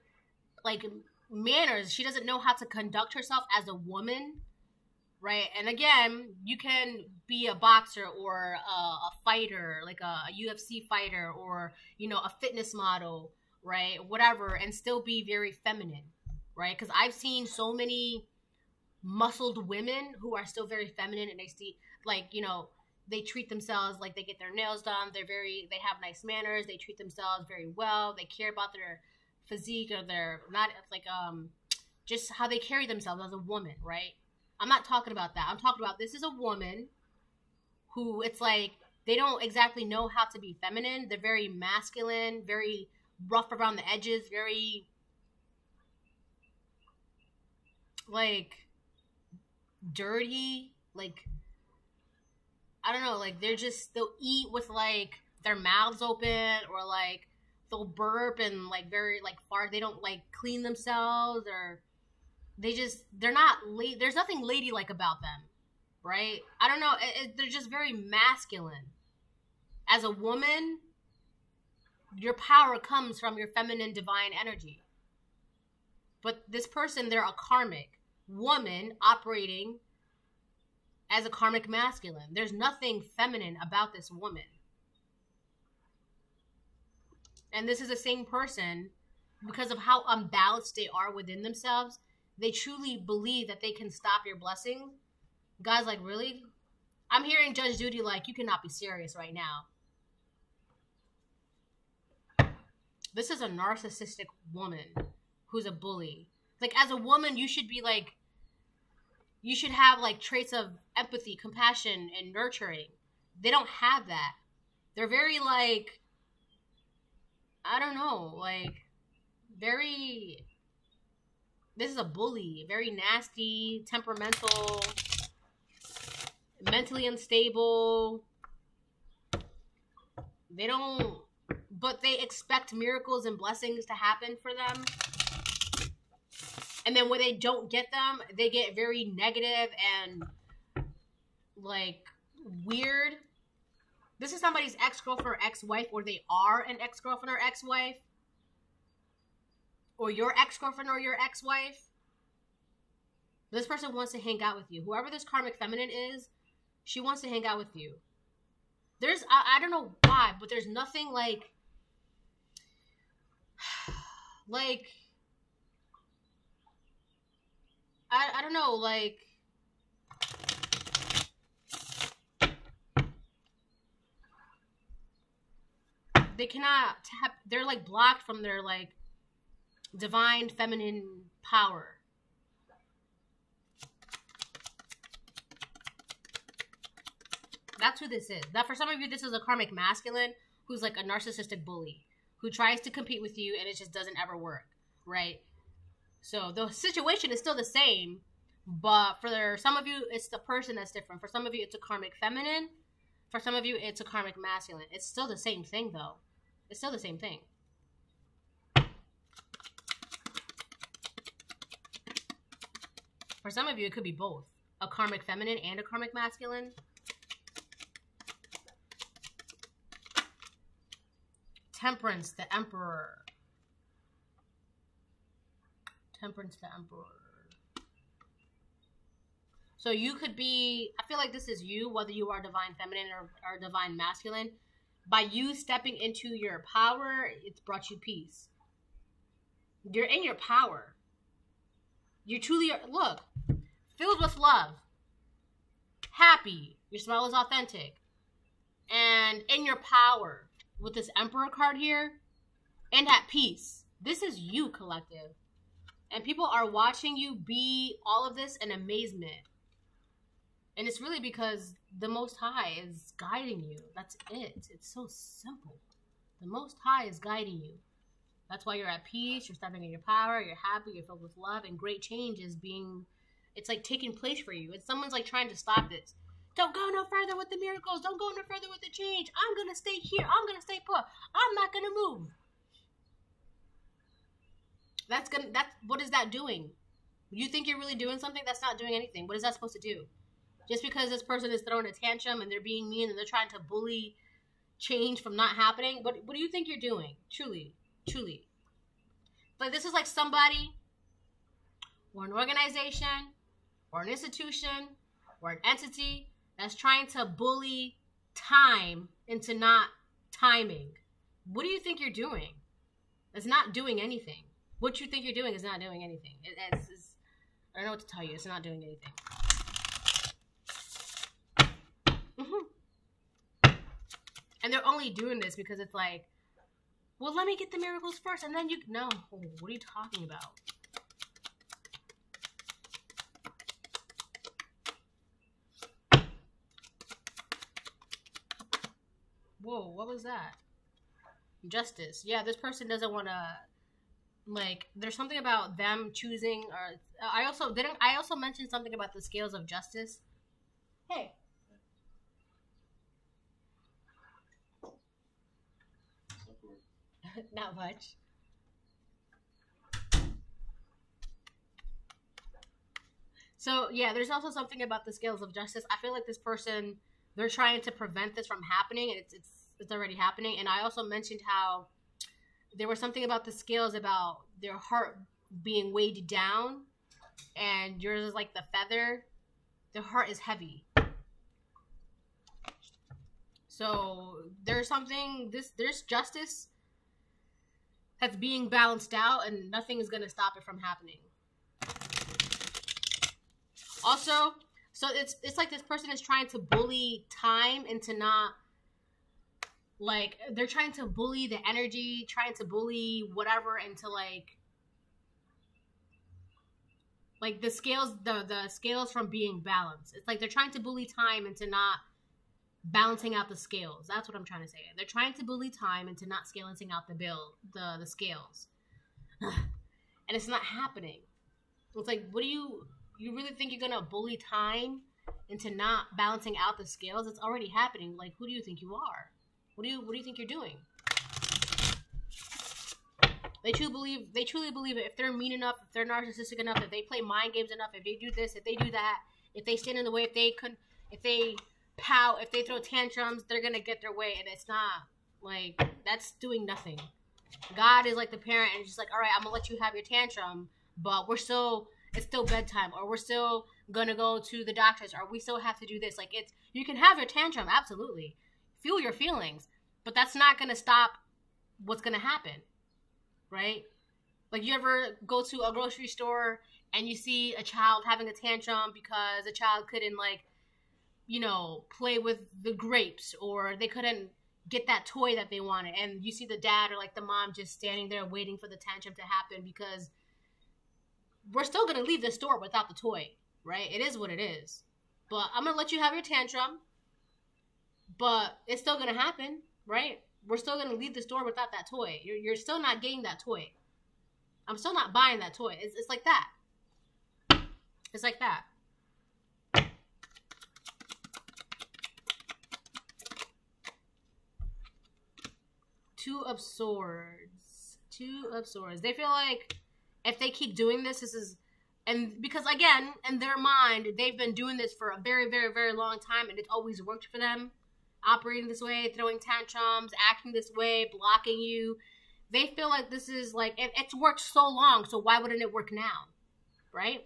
like manners. She doesn't know how to conduct herself as a woman, right? And again, you can be a boxer or a fighter, like a UFC fighter, or, you know, a fitness model, right? Whatever, and still be very feminine, right? Because I've seen so many muscled women who are still very feminine, and they see, like, you know, they treat themselves like they get their nails done. They have nice manners. They treat themselves very well. They care about their physique or their, not like, just how they carry themselves as a woman, right? I'm not talking about that. I'm talking about, this is a woman who, it's like, they don't exactly know how to be feminine. They're very masculine, very rough around the edges, very, like, dirty, like, I don't know, like, they'll eat with, like, their mouths open, or, like, they'll burp and, like, very, like, fart. They don't, like, clean themselves, or they're not, there's nothing ladylike about them, right? I don't know, they're just very masculine. As a woman, your power comes from your feminine divine energy. But this person, they're a karmic woman operating as a karmic masculine. There's nothing feminine about this woman. And this is the same person, because of how unbalanced they are within themselves, they truly believe that they can stop your blessing. Guys, like, really? I'm hearing Judge Judy like, you cannot be serious right now. This is a narcissistic woman who's a bully. Like, as a woman, you should be like, you should have, like, traits of empathy, compassion, and nurturing. They don't have that. They're very, like, I don't know, like, very, this is a bully. Very nasty, temperamental, mentally unstable. They don't, but they expect miracles and blessings to happen for them. And then when they don't get them, they get very negative and, like, weird. This is somebody's ex-girlfriend or ex-wife, or they are an ex-girlfriend or ex-wife. Or your ex-girlfriend or your ex-wife. This person wants to hang out with you. Whoever this karmic feminine is, she wants to hang out with you. There's, I don't know why, but there's nothing like, I don't know, like, they cannot tap, they're, like, blocked from their, like, divine feminine power. That's who this is. Now, for some of you, this is a karmic masculine who's, like, a narcissistic bully who tries to compete with you, and it just doesn't ever work, right? So the situation is still the same, but for some of you, it's the person that's different. For some of you, it's a karmic feminine. For some of you, it's a karmic masculine. It's still the same thing, though. It's still the same thing. For some of you, it could be both. A karmic feminine and a karmic masculine. Temperance, the Emperor. Temperance, the Emperor. So you could be, I feel like this is you, whether you are divine feminine or divine masculine. By you stepping into your power, it's brought you peace. You're in your power. You truly are, look, filled with love. Happy. Your smile is authentic. And in your power. With this Emperor card here. And at peace. This is you, collective. And people are watching you be all of this in amazement. And it's really because the Most High is guiding you. That's it. It's so simple. The Most High is guiding you. That's why you're at peace. You're stepping in your power. You're happy. You're filled with love. And great change is being, it's like taking place for you. It's someone's like trying to stop this. Don't go no further with the miracles. Don't go no further with the change. I'm going to stay here. I'm going to stay put. I'm not going to move. What is that doing? You think you're really doing something? That's not doing anything. What is that supposed to do? Just because this person is throwing a tantrum and they're being mean and they're trying to bully change from not happening, what do you think you're doing? Truly. Like, this is like somebody or an organization or an institution or an entity that's trying to bully time into not timing. What do you think you're doing? It's not doing anything. What you think you're doing is not doing anything. I don't know what to tell you. It's not doing anything. And they're only doing this because it's like, well, let me get the miracles first, and then you... No. What are you talking about? Whoa, what was that? Justice. Yeah, this person doesn't want to... Like, there's something about them choosing, or... I also mentioned something about the scales of justice. Hey. Not much. So, yeah, there's also something about the scales of justice. I feel like this person, they're trying to prevent this from happening, and it's already happening. And I also mentioned how there was something about the scales about their heart being weighed down, and yours is like the feather. Their heart is heavy. So there's something, there's justice that's being balanced out, and nothing is going to stop it from happening. Also, so it's like this person is trying to bully time into not, like, they're trying to bully the energy, trying to bully whatever into like the scales, the scales from being balanced. It's like they're trying to bully time into not balancing out the scales. That's what I'm trying to say. They're trying to bully time into not balancing out the scales. And it's not happening. It's like, what do you really think you're gonna bully time into not balancing out the scales? It's already happening. Like, who do you think you are? What do you think you're doing? They truly believe it. If they're mean enough, if they're narcissistic enough, if they play mind games enough, if they do this, if they do that, if they stand in the way, if they pout, if they throw tantrums, they're gonna get their way. And it's not, like, that's doing nothing. God is like the parent, and it's just like, all right, I'm gonna let you have your tantrum, but it's still bedtime, or we're still gonna go to the doctors, or we still have to do this. Like, you can have your tantrum, absolutely. Feel your feelings, but that's not gonna stop what's gonna happen, right? Like, you ever go to a grocery store and you see a child having a tantrum because a child couldn't, like, you know, play with the grapes, or they couldn't get that toy that they wanted, and you see the dad or like the mom just standing there waiting for the tantrum to happen, because we're still gonna leave the store without the toy, right? It is what it is. But I'm gonna let you have your tantrum, but it's still gonna happen, right? We're still gonna leave the store without that toy. You're still not getting that toy. I'm still not buying that toy. It's like that. It's like that. Two of Swords. They feel like if they keep doing this is, and because again, in their mind, they've been doing this for a very, very, very long time, and it's always worked for them. Operating this way, throwing tantrums, acting this way, blocking you. They feel like this is like, it's worked so long, so why wouldn't it work now? Right?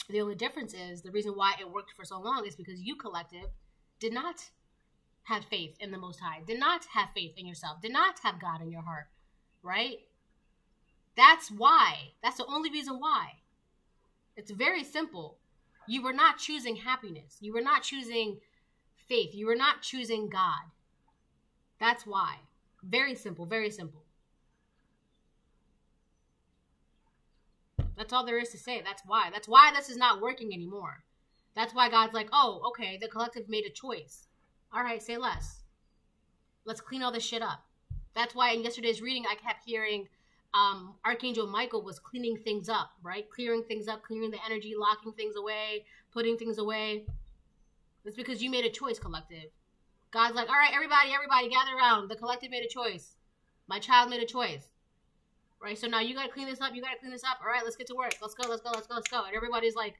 The only difference is, the reason why it worked for so long is because you, collective, did not have faith in the Most High, did not have faith in yourself, did not have God in your heart, right? That's why. That's the only reason why. It's very simple. You were not choosing happiness. You were not choosing faith. You were not choosing God. That's why. Very simple, very simple. That's all there is to say. That's why. That's why this is not working anymore. That's why God's like, oh, okay, the collective made a choice. All right, say less. Let's clean all this shit up. That's why in yesterday's reading, I kept hearing Archangel Michael was cleaning things up, right? Clearing things up, clearing the energy, locking things away, putting things away. It's because you made a choice, collective. God's like, all right, everybody, gather around. The collective made a choice. My child made a choice. Right? So now you got to clean this up. You got to clean this up. All right, let's get to work. Let's go. And everybody's like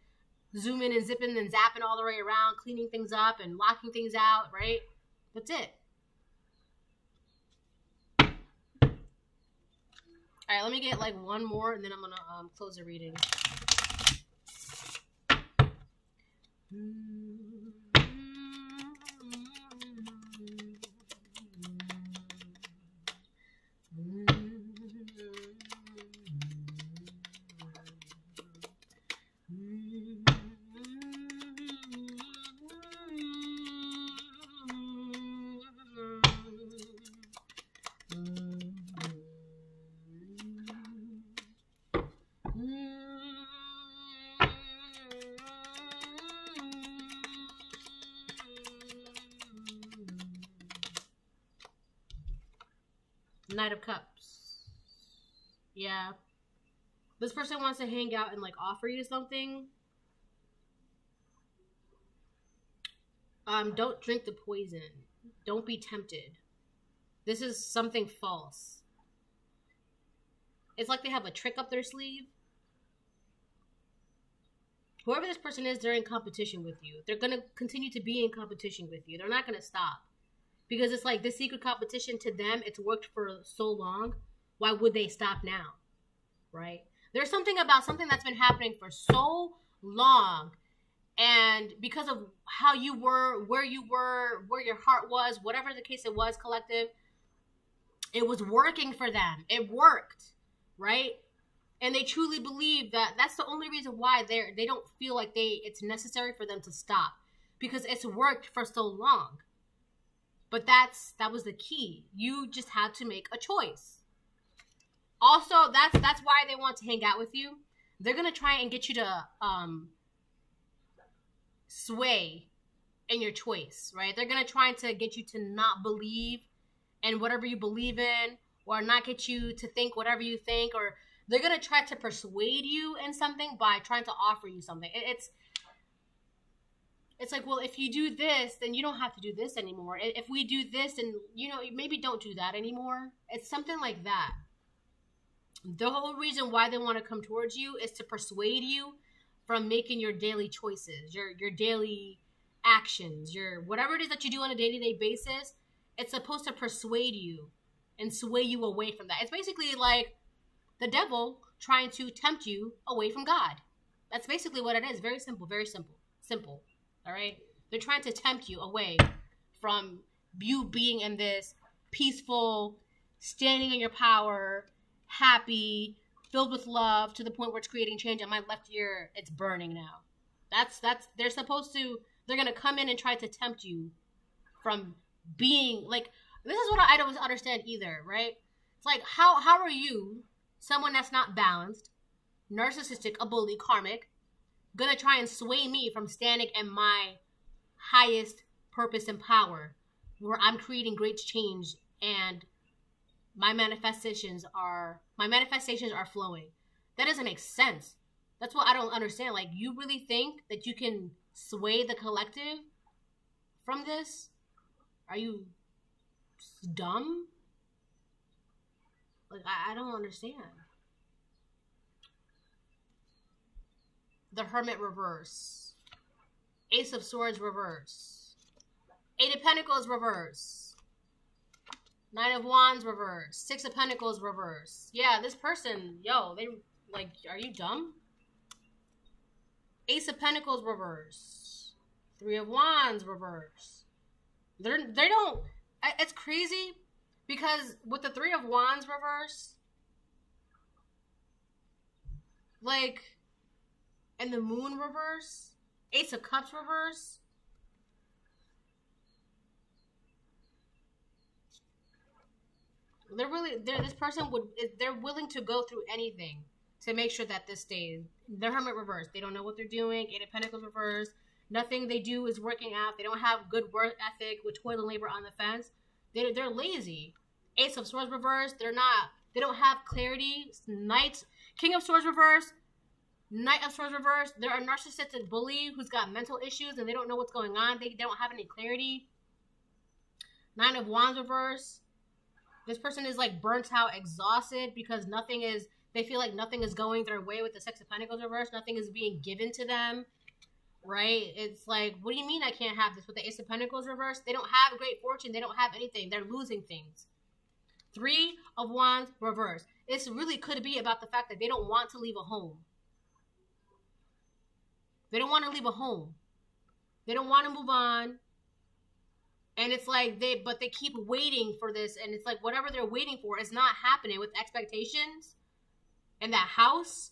zooming and zipping and zapping all the way around, cleaning things up and locking things out, right? That's it. All right, let me get like one more, and then I'm gonna close the reading. Knight of Cups. Yeah. This person wants to hang out and like offer you something. Don't drink the poison. Don't be tempted. This is something false. It's like they have a trick up their sleeve. Whoever this person is, they're in competition with you. They're going to continue to be in competition with you. They're not going to stop. Because it's like this secret competition to them, it's worked for so long. Why would they stop now? Right? There's something about something that's been happening for so long. And because of how you were, where your heart was, whatever the case it was, collective, it was working for them. It worked. Right? And they truly believe that that's the only reason why they don't feel like it's necessary for them to stop. Because it's worked for so long. But that was the key. You just had to make a choice. Also, that's why they want to hang out with you. They're going to try and get you to sway in your choice, right? They're going to try to get you to not believe in whatever you believe in, or not get you to think whatever you think, or they're going to try to persuade you in something by trying to offer you something. It's like, well, if you do this, then you don't have to do this anymore. If we do this, then, maybe don't do that anymore. It's something like that. The whole reason why they want to come towards you is to persuade you from making your daily choices, your daily actions, your whatever it is that you do on a day-to-day basis. It's supposed to persuade you and sway you away from that. It's basically like the devil trying to tempt you away from God. That's basically what it is. Very simple, very simple. Simple. All right? They're trying to tempt you away from you being in this peaceful, standing in your power, happy, filled with love to the point where it's creating change. And my left ear, it's burning now. They're going to come in and try to tempt you from being like, this is what I don't understand either, right? It's like, how are you, someone that's not balanced, narcissistic, a bully, karmic, gonna try and sway me from standing in my highest purpose and power, where I'm creating great change and my manifestations are flowing? That doesn't make sense. That's what I don't understand. Like, you really think that you can sway the collective from this? Are you dumb? Like, I don't understand. The Hermit reverse. Ace of Swords reverse. Eight of Pentacles reverse. Nine of Wands reverse. Six of Pentacles reverse. Yeah, this person, they like, are you dumb? Ace of Pentacles reverse. Three of Wands reverse. They don't, it's crazy because with the Three of Wands reverse, like, and the Moon reverse, Ace of Cups reverse, this person they're willing to go through anything to make sure that this stays. The Hermit reverse, they don't know what they're doing. Eight of Pentacles reverse, nothing they do is working out. They don't have good work ethic with toil and labor on the fence. They're lazy. Ace of Swords reverse, they don't have clarity. King of Swords reverse, Knight of Swords reverse. They're a narcissistic bully who's got mental issues and they don't know what's going on. They don't have any clarity. Nine of Wands reverse. This person is like burnt out, exhausted because they feel like nothing is going their way with the Six of Pentacles reverse. Nothing is being given to them, right? It's like, what do you mean I can't have this? With the Ace of Pentacles reverse, they don't have great fortune. They don't have anything. They're losing things. Three of Wands reverse. This really could be about the fact that they don't want to leave a home. They don't want to leave a home. They don't want to move on. And it's like they keep waiting for this. And it's like whatever they're waiting for is not happening with expectations. In that house,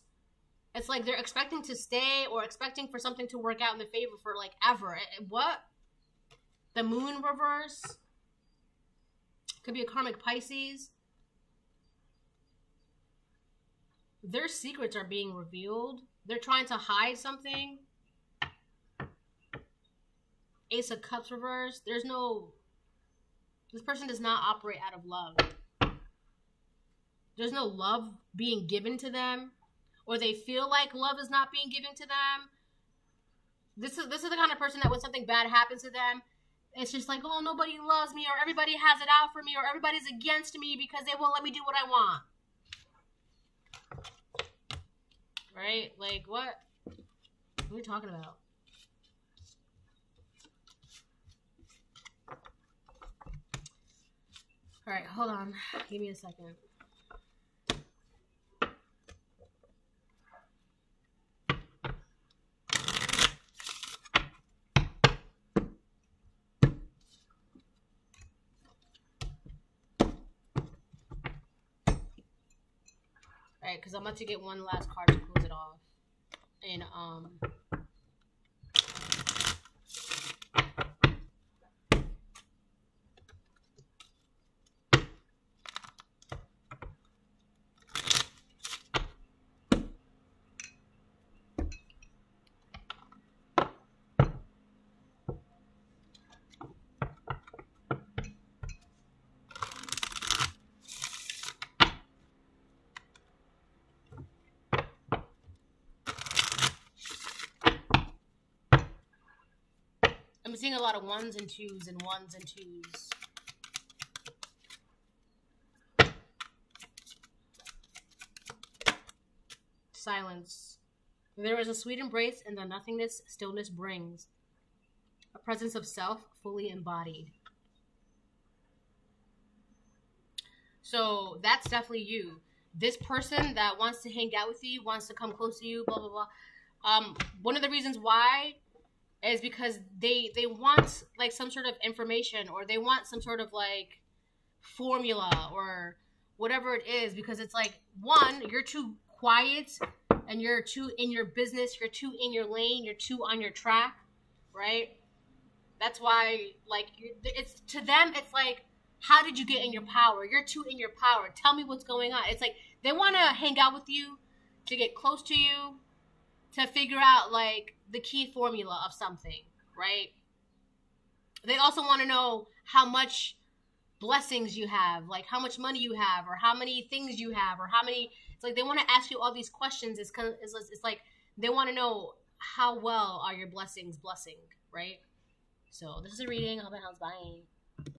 it's like they're expecting to stay or expecting for something to work out in their favor for like ever. What? The Moon reverse. Could be a karmic Pisces. Their secrets are being revealed. They're trying to hide something. Ace of Cups reverse. This person does not operate out of love. There's no love being given to them. Or they feel like love is not being given to them. This is the kind of person that when something bad happens to them, it's just like, oh, nobody loves me, or everybody has it out for me, or everybody's against me because they won't let me do what I want. Right? Like, what? What are we talking about? Alright, hold on. Give me a second. Alright, because I'm about to get one last card to close it off. And, I'm seeing a lot of ones and twos and ones and twos. Silence. There is a sweet embrace and the nothingness stillness brings. A presence of self fully embodied. So that's definitely you. This person that wants to hang out with you, wants to come close to you, blah, blah, blah. One of the reasons why is because they want like some sort of information, or they want some sort of like formula or whatever it is, because it's like, one, you're too quiet and you're too in your business, you're too in your lane, you're too on your track, right? That's why, like, it's to them, it's like, how did you get in your power? You're too in your power. Tell me what's going on. It's like they want to hang out with you, to get close to you, to figure out like the key formula of something, right? They also want to know how much blessings you have, like how much money you have, or how many things you have, or how many. It's like they want to ask you all these questions. It's like they want to know how well are your blessings blessing, right? So this is a reading. Hope it helps. Bye.